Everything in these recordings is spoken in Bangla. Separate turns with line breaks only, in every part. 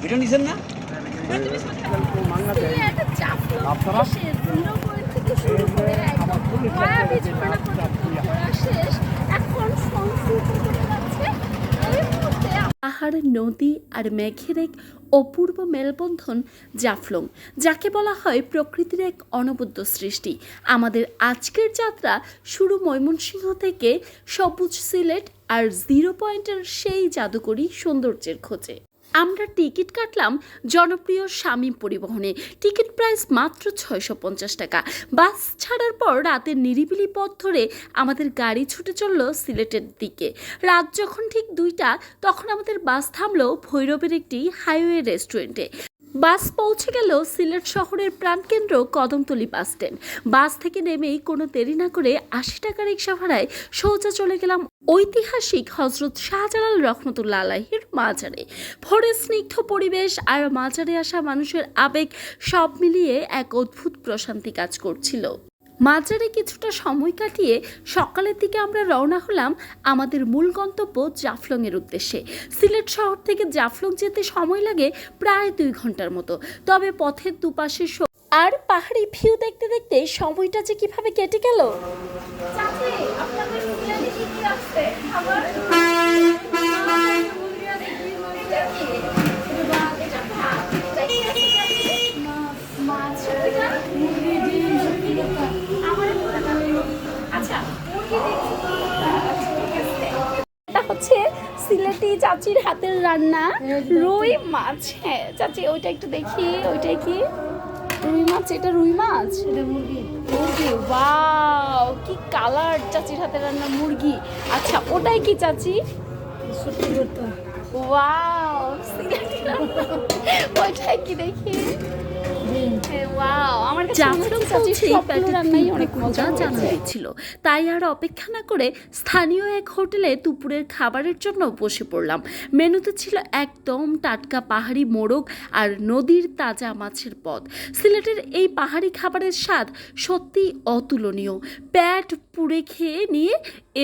এটা নিছেন না?
পাহাড়, নদী আর মেঘের এক অপূর্ব মেলবন্ধন জাফলং, যাকে বলা হয় প্রকৃতির এক অনবদ্য সৃষ্টি। আমাদের আজকের যাত্রা শুরু ময়মনসিংহ থেকে সবুজ সিলেট আর 0 পয়েন্টের সেই জাদুকরী সৌন্দর্যের খোঁজে। আমরা টিকিট কাটলাম জনপ্রিয় শামীম পরিবহনে। টিকিট প্রাইস মাত্র 650 টাকা। বাস ছাড়ার পর রাতের নিরিবিলি পথ ধরে আমাদের গাড়ি ছুটে চলল সিলেটের দিকে। রাত যখন ঠিক 2টা, তখন আমাদের বাস থামলো ভৈরবের একটি হাইওয়ে রেস্টুরেন্টে। বাস পৌঁছে গেল সিলেট শহরের প্রাণকেন্দ্র কদমতলী বাস স্ট্যান্ড। বাস থেকে নেমেই কোনো দেরি না করে 80 টাকা রিক্সা ভাড়ায় সোজা চলে গেলাম ঐতিহাসিক হজরত শাহজালাল রহমতুল্লাহ আলাইহির মাজারে। ভোরের স্নিগ্ধ পরিবেশ আর মাজারে আসা মানুষের আবেগ সব মিলিয়ে এক অদ্ভুত প্রশান্তি কাজ করছিল। মাজারে কিছুটা সময় কাটিয়ে সকালের দিকে আমরা রওনা হলাম আমাদের মূল গন্তব্য জাফলংয়ের উদ্দেশ্যে। সিলেট শহর থেকে জাফলং যেতে সময় লাগে প্রায় 2 ঘন্টার মতো। তবে পথের দুপাশে আর পাহাড়ি ভিউ দেখতে দেখতে সময়টা যে কিভাবে কেটে গেল। হচ্ছে সিলেটি চাচির হাতের রান্না রুই মাছ। হ্যাঁ চাচি, ওইটা একটু দেখি। ওইটাই কি রুই মাছ? এটা রুই মাছ, এটা মুরগি। মুরগি, ওয়াও কি কালার! চাচির হাতের রান্না মুরগি। আচ্ছা, ওটাই কি চাচি? ওয়াও সিলেটি রান্না। ওইটাই কি দেখি? তাই আর অপেক্ষা না করে স্থানীয় এক হোটেলে দুপুরের খাবারের জন্য বসে পড়লাম। মেনুতে ছিল একদম টাটকা পাহাড়ি মোরগ আর নদীর তাজা মাছের পদ। সিলেটের এই পাহাড়ি খাবারের স্বাদ সত্যি অতুলনীয়। পেট পুড়ে খেয়ে নিয়ে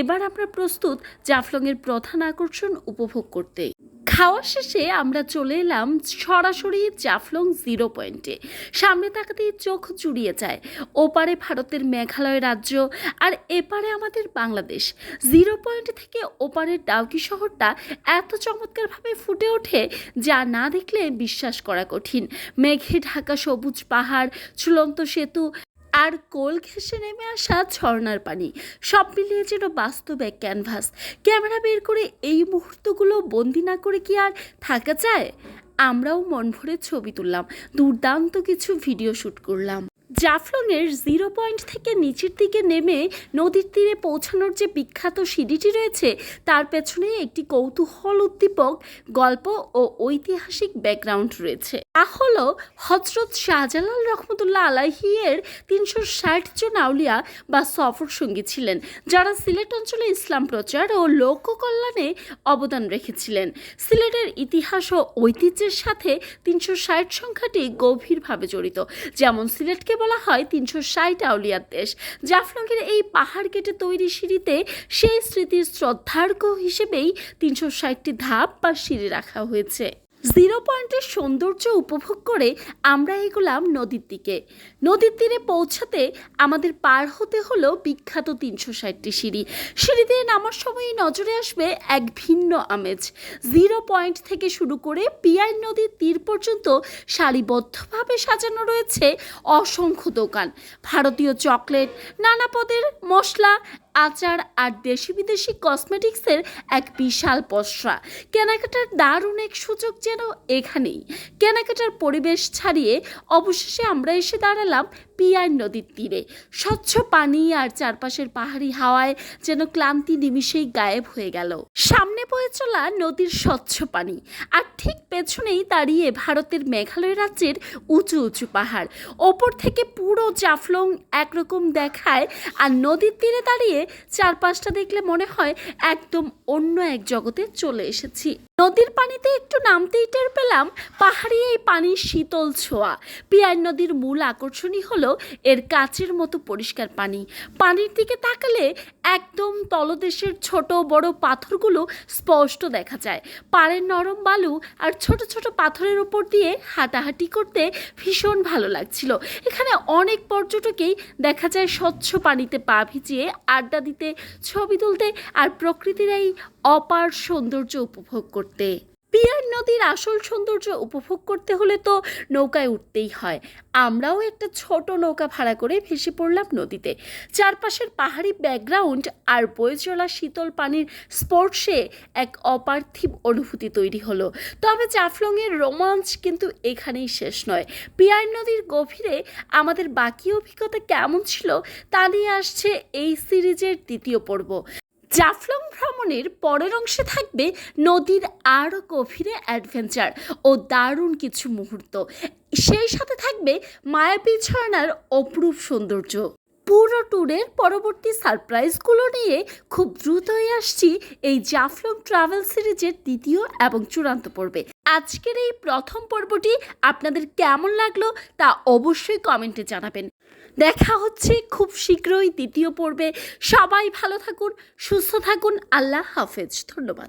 এবার আমরা প্রস্তুত জাফলংয়ের প্রধান আকর্ষণ উপভোগ করতে। খাওয়া শেষে আমরা চলে এলাম সরাসরি জাফলং 0 পয়েন্টে। সামনে তাকাতেই চোখ জুড়িয়ে যায়। ওপারে ভারতের মেঘালয় রাজ্য আর এপারে আমাদের বাংলাদেশ। 0 পয়েন্ট থেকে ওপারের ডাউকি শহরটা এত চমৎকারভাবে ফুটে ওঠে যা না দেখলে বিশ্বাস করা কঠিন। মেঘে ঢাকা সবুজ পাহাড়, ঝুলন্ত সেতু আর কোল ঘেঁষে নেমে আসা ঝর্ণার পানি, সব মিলিয়ে যেন বাস্তব এক ক্যানভাস। ক্যামেরা বের করে এই মুহূর্তগুলো বন্দি না করে কি আর থাকা যায়? আমরাও মন ভরে ছবি তুললাম, দুর্দান্ত কিছু ভিডিও শ্যুট করলাম। জাফলংয়ের 0 পয়েন্ট থেকে নিচের দিকে নেমে নদীর তীরে পৌঁছানোর যে বিখ্যাত সিঁড়িটি রয়েছে, তার পেছনে একটি কৌতূহল উদ্দীপক গল্প ও ঐতিহাসিক ব্যাকগ্রাউন্ড রয়েছে। তা হলো হজরত শাহজালাল রহমতুল্লাহ আলাইহির 360 জন আউলিয়া বা সফর সঙ্গী ছিলেন, যারা সিলেট অঞ্চলে ইসলাম প্রচার ও লোক কল্যাণে অবদান রেখেছিলেন। সিলেটের ইতিহাস ও ঐতিহ্যের সাথে 360 সংখ্যাটি গভীরভাবে জড়িত। যেমন সিলেটকে বলা হয় 360 আউলিয়ার দেশ। জাফলংয়ের এই পাহাড় কেটে তৈরি সিঁড়িতে সেই স্মৃতির শ্রদ্ধার্ঘ্য হিসেবেই 360টি ধাপ বা সিঁড়ি রাখা হয়েছে। 0 পয়েন্টের সৌন্দর্য উপভোগ করে আমরা এগোলাম নদীর দিকে। নদীর তীরে পৌঁছাতে আমাদের পার হতে হলো বিখ্যাত 360টি সিঁড়ি। সিঁড়ি দিয়ে নামার সময়ই নজরে আসবে এক ভিন্ন আমেজ। 0 পয়েন্ট থেকে শুরু করে পিয়াই নদীর তীর পর্যন্ত সারিবদ্ধভাবে সাজানো রয়েছে অসংখ্য দোকান। ভারতীয় চকলেট, নানা পদের মশলা, আচার আর দেশি বিদেশি কসমেটিক্সের এক বিশাল পসরা। কেনাকাটার দারুণ এক সুযোগ যেন এখানেই। কেনাকাটার পরিবেশ ছাড়িয়ে অবশেষে আমরা এসে দাঁড়ালাম পিয়াই নদীর তীরে। স্বচ্ছ পানি আর চারপাশের পাহাড়ি হাওয়ায় যেন ক্লান্তি নিমিষেই গায়েব হয়ে গেল। সামনে বয়ে চলা নদীর স্বচ্ছ পানি, আর ঠিক পেছনেই দাঁড়িয়ে ভারতের মেঘালয় রাজ্যের উঁচু উঁচু পাহাড়। ওপর থেকে পুরো জাফলং একরকম দেখায়, আর নদীর তীরে দাঁড়িয়ে চারপাশটা দেখলে মনে হয় একদম অন্য এক জগতে চলে এসেছি। নদীর পানিতে একটু নামতেই টের পেলাম পাহাড়ি এই পানির শীতল ছোঁয়া। পিয়ার নদীর মূল আকর্ষণই হলো এর কাচের মতো পরিষ্কার পানি। পানির দিকে তাকালে একদম তলদেশের ছোট বড় পাথরগুলো স্পষ্ট দেখা যায়। পাড়ের নরম বালু আর ছোট ছোট পাথরের উপর দিয়ে হাঁটাহাঁটি করতে ভীষণ ভালো লাগছিল। এখানে অনেক পর্যটকেই দেখা যায় স্বচ্ছ পানিতে পা ভিজিয়ে আড্ডা দিতে, ছবি তুলতে আর প্রকৃতির এই অপার সৌন্দর্য উপভোগ করতে। পিয়ার নদীর আসল সৌন্দর্য উপভোগ করতে হলে তো নৌকায় উঠতেই হয়। আমরাও একটা ছোট নৌকা ভাড়া করে ভেসে পড়লাম নদীতে। চারপাশের পাহাড়ি ব্যাকগ্রাউন্ড আর বয়ে চলা শীতল পানির স্পর্শে এক অপার্থিব অনুভূতি তৈরি হলো। তবে জাফলংয়ের রোমাঞ্চ কিন্তু এখানেই শেষ নয়। পিয়ার নদীর গভীরে আমাদের বাকি অভিজ্ঞতা কেমন ছিল তা নিয়ে আসছে এই সিরিজের দ্বিতীয় পর্ব। জাফলং ভ্রমণের পরের অংশে থাকবে নদীর আরও গভীরে অ্যাডভেঞ্চার ও দারুণ কিছু মুহূর্ত। সেই সাথে থাকবে মায়াবী ঝর্ণার অপরূপ সৌন্দর্য। পুরো ট্যুরের পরবর্তী সারপ্রাইজগুলো নিয়ে খুব দ্রুতই আসছি এই জাফলং ট্রাভেল সিরিজের দ্বিতীয় এবং চূড়ান্ত পর্বে। আজকের এই প্রথম পর্বটি আপনাদের কেমন লাগলো তা অবশ্যই কমেন্টে জানাবেন। দেখা হচ্ছে খুব শীঘ্রই দ্বিতীয় পর্বে। সবাই ভালো থাকুন, সুস্থ থাকুন। আল্লাহ হাফেজ। ধন্যবাদ।